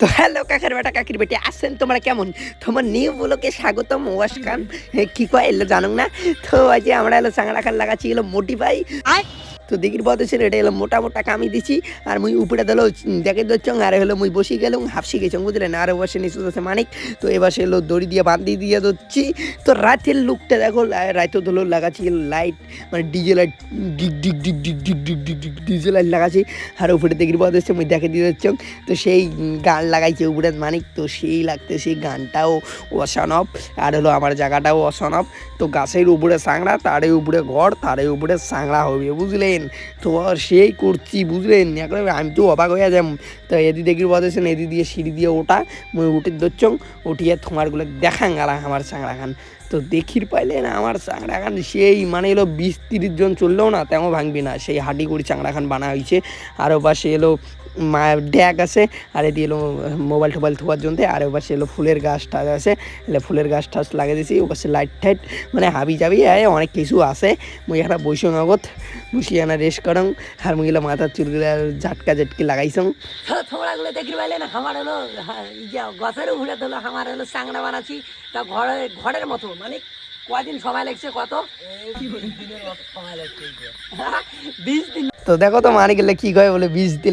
তো হ্যালো কাকার বেটা কাকির বেটি আসছেন তোমরা কেমন তোমার নিউ ব্লগে স্বাগতম ওয়াসকান কি কয় এলো জানো না তো আজ আমরা এলো চাংড়া খান লাগাচ্ছি এলো মোটিফাই তো দেখির বদ ছিল এটা এলো মোটা মোটা কামি দিছি আর মুই উপরে দিল দেখে দচ্ছং আর হলো মুই বসি গেলাম হাফসি গেছং বুঝলেন আর বসে নিচু আছে মানিক তো এবার সে এলো দড়ি দিয়ে বান্ধি দিয়ে দচ্ছি তো রাতের লুকটা দেখো রাতে ধরো লাগাচ্ছি লাইট মানে ডিজে লাইট ডিগ ডিগ ডিগ ডিগ ডিগ ডিগ ডিগ ডিগ ডিজে লাইট লাগাচ্ছি আর উপরে দেখির বদ হচ্ছে মুই দেখে দিয়ে দচ্ছং তো সেই গান লাগাইছে উপরে মানিক তো সেই লাগতে সেই গানটাও অসনব আর হলো আমার জায়গাটাও অসনব তো গাছের উপরে চাংড়া তারে উপরে ঘর তারে উপরে চাংড়া হবে বুঝলেন তো সেই করছি বুঝলেন এখন আমি তো অবাক হয়ে যাম তো এদি দেখির বলেছেন এদি দিয়ে সিঁড়ি দিয়ে ওটা মুই উঠে দচ্ছং উঠিয়ে তোমারগুলো দেখাং গেলাম আমার চাংড়া খান তো দেখির পাইলেন আমার চাংড়া খান সেই মানে এলো 20-30 জন চললেও না তেমন ভাঙবি না সেই হাঁটি করে চাংড়া খান বানা হয়েছে আরও পাশে এলো ড্যাগ আছে আর এটি এলো মোবাইল টোবাইল থোয়ার জন্য আর ওবার সে এলো ফুলের গাছ টাছ আছে এলে ফুলের গাছ টাছ লাগিয়ে দিয়েছি ওবার সে লাইট টাইট মানে হাবি যাবি অনেক কিছু আছে মুই একটা বৈশং আগত বসিয়ে আনা রেস্ট করং আর মুই এলো মাথার চুলগুলো ঝাটকা ঝাটকি লাগাইছং থোড়াগুলো দেখি পাইলেন আমার হলো গাছের উপরে হলো আমার হলো চাংড়া বানাচ্ছি তা ঘরের মতো মানে কয়দিন সময় লাগছে কত 20 দিন তো দেখো তো মারি গেলে কি কয় বলে 20 দিন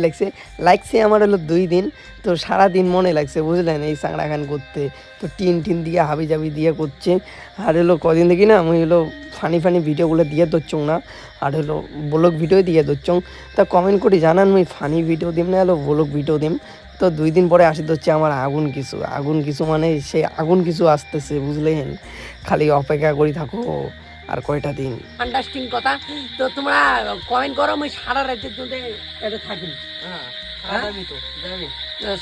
লাগছে আমার হলো 2 দিন তো সারা দিন মনে লাগছে বুঝলেন এই চাংড়া খান করতে তো টিন দিয়ে হাবি জাবি দিয়ে করছে আর হলো কদিন দেখি না আমি হলো ফানি ভিডিওগুলো দিয়ে দচ্ছং না আর হলো ব্লগ ভিডিও দিয়ে দচ্ছং তা কমেন্ট করে জানান মুই ফানি ভিডিও দিম না হলো ব্লগ ভিডিও দিম তো 2 দিন পরে আসি হচ্ছে আমার আগুন কিছু মানে সেই আগুন কিছু আসতেছে বুঝলেন খালি অপেক্ষা করি থাকো আর কয়টা দিন আন্ডারস্ট্যান্ডিং কথা তো তোমরা কমেন্ট করো আমি সারা রাজ্যের জন্য এটা থাকি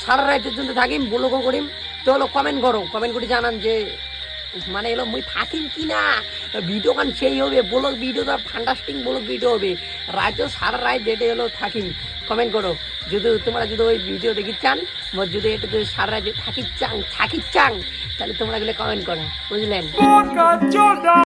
সারা রাজ্যের জন্য থাকিম ব্লগও করিম তো হলো কমেন্ট করে জানান যে মানে এলো মুই থাকিম কি না ভিডিও গান সেই হবে ব্লগ ভিডিও তো ফান্টাস্টিং ব্লগ ভিডিও হবে রাজ্য সারা রাত যেটা হলো থাকিম কমেন্ট করো যদি তোমরা যদি ওই ভিডিও দেখি চান যদি এটা যদি সারা রাজ্যে থাকি চাং তাহলে তোমরা গেলে কমেন্ট করো বুঝলেন।